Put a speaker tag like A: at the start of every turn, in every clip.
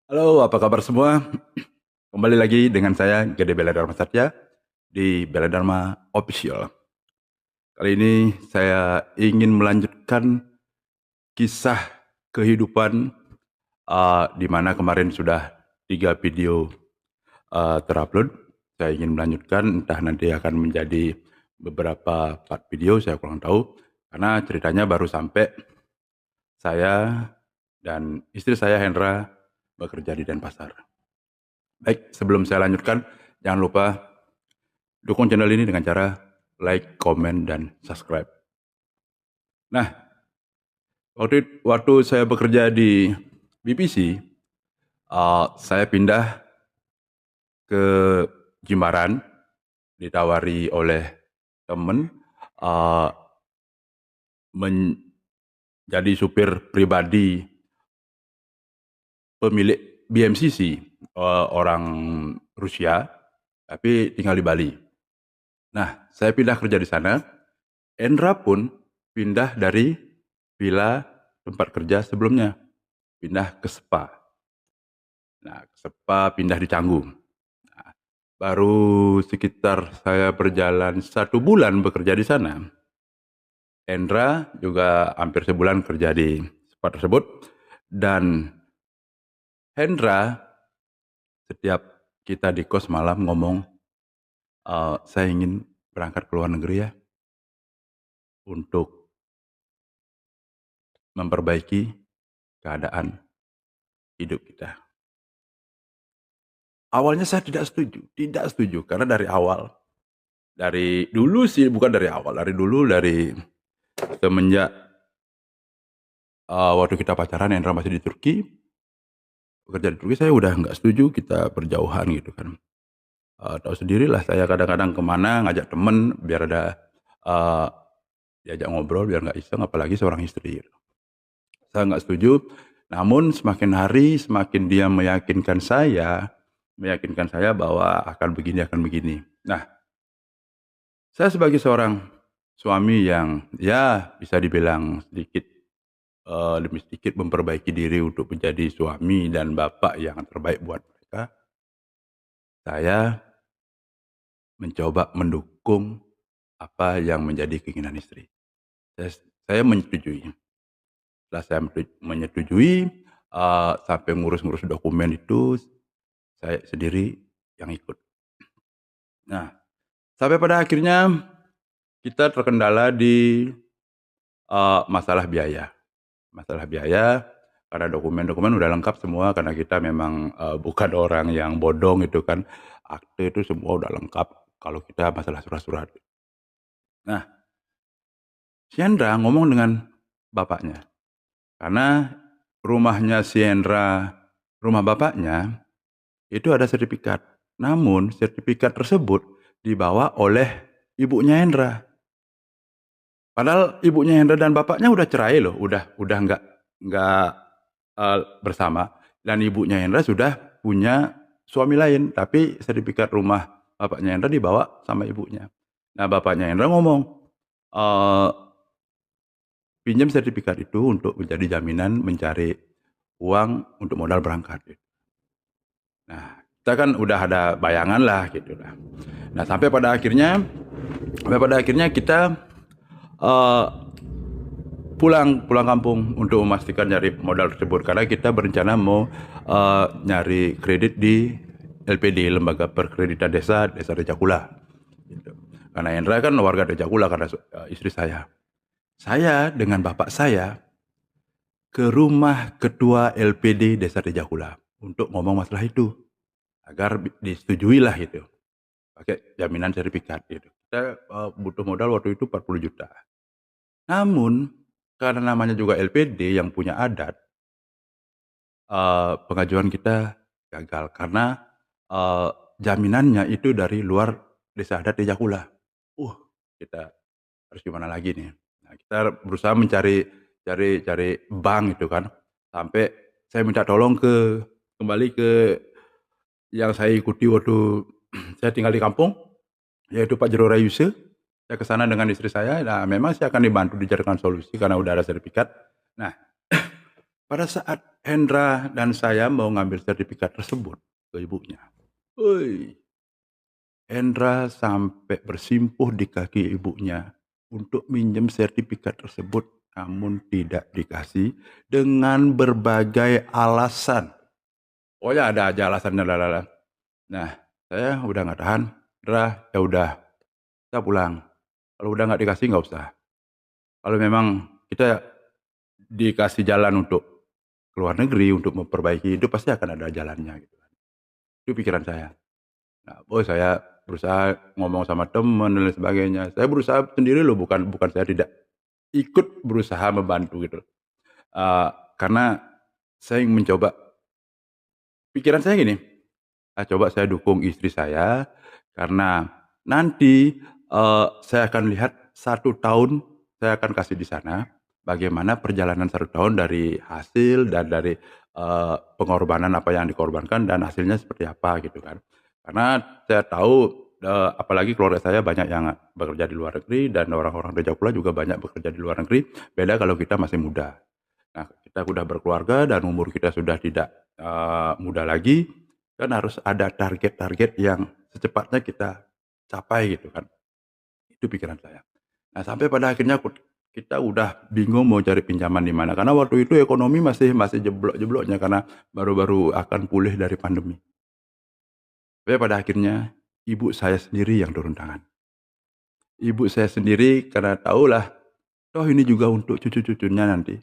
A: Halo, apa kabar semua? Kembali lagi dengan saya, Gede Bela Dharma Satya, di Bela Dharma Official. Kali ini saya ingin melanjutkan kisah kehidupan di mana kemarin sudah 3 video terupload. Saya ingin melanjutkan, entah nanti akan menjadi beberapa part video, saya kurang tahu. Karena ceritanya baru sampai saya dan istri saya Hendra bekerja di Denpasar. Baik, sebelum saya lanjutkan, jangan lupa dukung channel ini dengan cara like, komen, dan subscribe. Nah, waktu saya bekerja di BPC, saya pindah ke Jimbaran, ditawari oleh teman menjadi supir pribadi pemilik BMCC, orang Rusia, tapi tinggal di Bali. Nah, saya pindah kerja di sana. Endra pun pindah dari villa tempat kerja sebelumnya, pindah ke Spa. Nah, ke Spa pindah di Canggu. Nah, baru sekitar saya berjalan 1 bulan bekerja di sana. Endra juga hampir sebulan kerja di Spa tersebut. Dan Hendra setiap kita di kos malam ngomong, saya ingin berangkat ke luar negeri ya, untuk memperbaiki keadaan hidup kita. Awalnya saya tidak setuju karena dari dulu sih, bukan dari awal, dari semenjak waktu kita pacaran, Endra masih di Turki, bekerja di Turki, saya udah nggak setuju kita berjauhan gitu kan. Tahu sendirilah, saya kadang-kadang kemana ngajak temen biar ada diajak ngobrol, biar nggak iseng, apalagi seorang istri gitu. Saya nggak setuju, namun semakin hari semakin dia meyakinkan saya bahwa akan begini. Nah, saya sebagai seorang suami yang ya bisa dibilang sedikit demi sedikit memperbaiki diri untuk menjadi suami dan bapak yang terbaik buat mereka, saya mencoba mendukung apa yang menjadi keinginan istri. Saya menyetujui. Setelah saya menyetujui, sampai ngurus-ngurus dokumen itu saya sendiri yang ikut. Nah, sampai pada akhirnya kita terkendala di masalah biaya. Masalah biaya, karena dokumen-dokumen udah lengkap semua, karena kita memang bukan orang yang bodong itu kan, akte itu semua udah lengkap kalau kita masalah surat-surat. Nah, si Hendra ngomong dengan bapaknya, karena rumahnya si Hendra, rumah bapaknya itu ada sertifikat, namun sertifikat tersebut dibawa oleh ibunya Hendra. Padahal ibunya Hendra dan bapaknya udah cerai loh, udah nggak bersama, dan ibunya Hendra sudah punya suami lain, tapi sertifikat rumah bapaknya Hendra dibawa sama ibunya. Nah, bapaknya Hendra ngomong, pinjam sertifikat itu untuk menjadi jaminan mencari uang untuk modal berangkat. Nah, kita kan udah ada bayangan lah gitu lah. Nah, sampai pada akhirnya kita pulang kampung untuk memastikan nyari modal tersebut, karena kita berencana mau nyari kredit di LPD, Lembaga Perkreditan Desa Rejakula. Gitu. Karena Hendra kan warga Rejakula, karena istri saya. Saya dengan bapak saya ke rumah ketua LPD Desa Rejakula untuk ngomong masalah itu agar disetujui lah gitu, pakai jaminan sertifikat gitu. Kita butuh modal waktu itu 40 juta. Namun karena namanya juga LPD yang punya adat, pengajuan kita gagal karena jaminannya itu dari luar desa adat Rejakula. Kita harus gimana lagi nih? Nah, kita berusaha mencari bank itu kan, sampai saya minta tolong kembali ke yang saya ikuti waktu saya tinggal di kampung, yaitu Pak Jero Rayuse. Saya ke sana dengan istri saya. Nah, memang saya akan dibantu dicarikan solusi karena udah ada sertifikat. Nah, Pada saat Hendra dan saya mau ngambil sertifikat tersebut ke ibunya, woi, Hendra sampai bersimpuh di kaki ibunya untuk minjem sertifikat tersebut, namun tidak dikasih dengan berbagai alasan. Pokoknya ada aja alasannya, lalala. Nah, saya udah nggak tahan, Hendra, ya udah, kita pulang. Kalau udah nggak dikasih nggak usah. Kalau memang kita dikasih jalan untuk keluar negeri, untuk memperbaiki hidup, pasti akan ada jalannya gitu kan. Itu pikiran saya. Nah, saya berusaha ngomong sama teman dan lain sebagainya. Saya berusaha sendiri loh, bukan bukan saya tidak ikut berusaha membantu gitu. Karena saya ingin mencoba, pikiran saya gini, coba saya dukung istri saya, karena nanti, saya akan lihat 1 tahun saya akan kasih di sana, bagaimana perjalanan 1 tahun dari hasil dan dari, pengorbanan apa yang dikorbankan dan hasilnya seperti apa gitu kan. Karena saya tahu, apalagi keluarga saya banyak yang bekerja di luar negeri dan orang-orang dari Jakula juga banyak bekerja di luar negeri, beda kalau kita masih muda. Nah, kita sudah berkeluarga dan umur kita sudah tidak, muda lagi, kan harus ada target-target yang secepatnya kita capai gitu kan, itu pikiran saya. Nah, sampai pada akhirnya kita udah bingung mau cari pinjaman di mana, karena waktu itu ekonomi masih masih jeblok-jebloknya karena baru-baru akan pulih dari pandemi. Sampai pada akhirnya ibu saya sendiri yang turun tangan. Ibu saya sendiri karena tahulah, toh ini juga untuk cucu-cucunya nanti,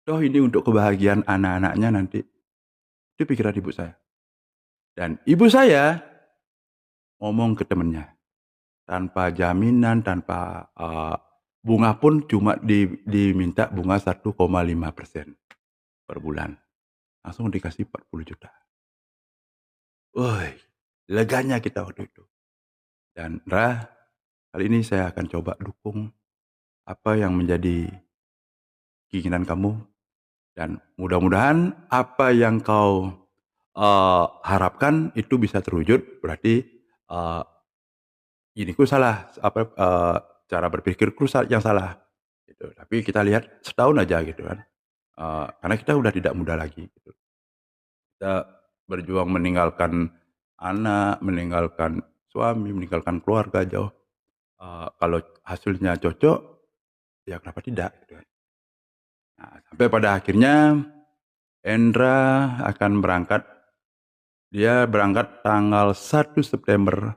A: toh ini untuk kebahagiaan anak-anaknya nanti, itu pikiran ibu saya. Dan ibu saya ngomong ke temennya, tanpa jaminan, tanpa, bunga pun cuma diminta bunga 1,5% per bulan, langsung dikasih 40 juta. Woi, leganya kita waktu itu. Dan Ra, kali ini saya akan coba dukung apa yang menjadi keinginan kamu dan mudah-mudahan apa yang kau, harapkan itu bisa terwujud. Berarti, eee, iniku salah, cara berpikirku yang salah, gitu. Tapi kita lihat setahun aja gitu kan, karena kita udah tidak muda lagi gitu. Kita berjuang meninggalkan anak, meninggalkan suami, meninggalkan keluarga jauh, kalau hasilnya cocok, ya kenapa tidak gitu kan. Nah, sampai pada akhirnya Hendra akan berangkat, dia berangkat tanggal 1 September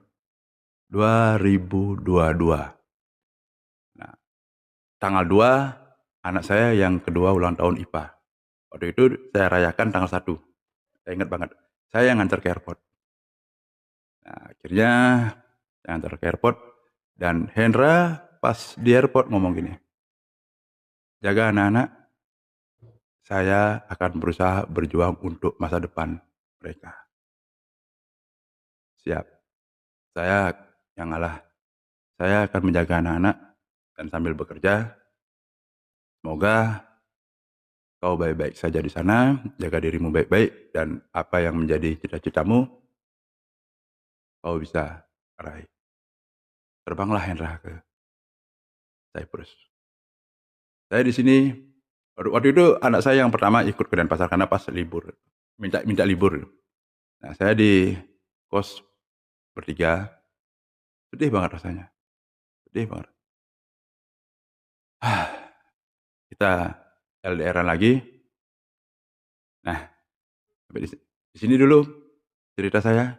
A: 2022. Nah, tanggal 2 anak saya yang kedua ulang tahun IPA. Waktu itu saya rayakan tanggal 1, saya ingat banget. Saya yang nganter ke airport. Nah, akhirnya saya nganter ke airport dan Hendra pas di airport ngomong gini, "Jaga anak-anak, saya akan berusaha berjuang untuk masa depan mereka." "Siap, saya yang ngalah. Saya akan menjaga anak-anak dan sambil bekerja, semoga kau baik-baik saja di sana, jaga dirimu baik-baik dan apa yang menjadi cita-citamu, kau bisa raih." Terbanglah Hendra ke Cyprus. Saya di sini, waktu itu anak saya yang pertama ikut ke Denpasar karena pas libur, minta minta libur. Nah, saya di kos bertiga, sedih banget rasanya, sedih banget. Kita LDR-an lagi. Nah, sampai di sini dulu cerita saya,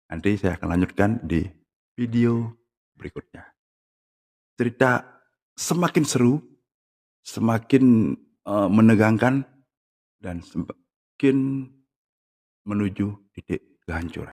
A: nanti saya akan lanjutkan di video berikutnya. Cerita semakin seru, semakin, menegangkan dan semakin menuju titik kehancuran.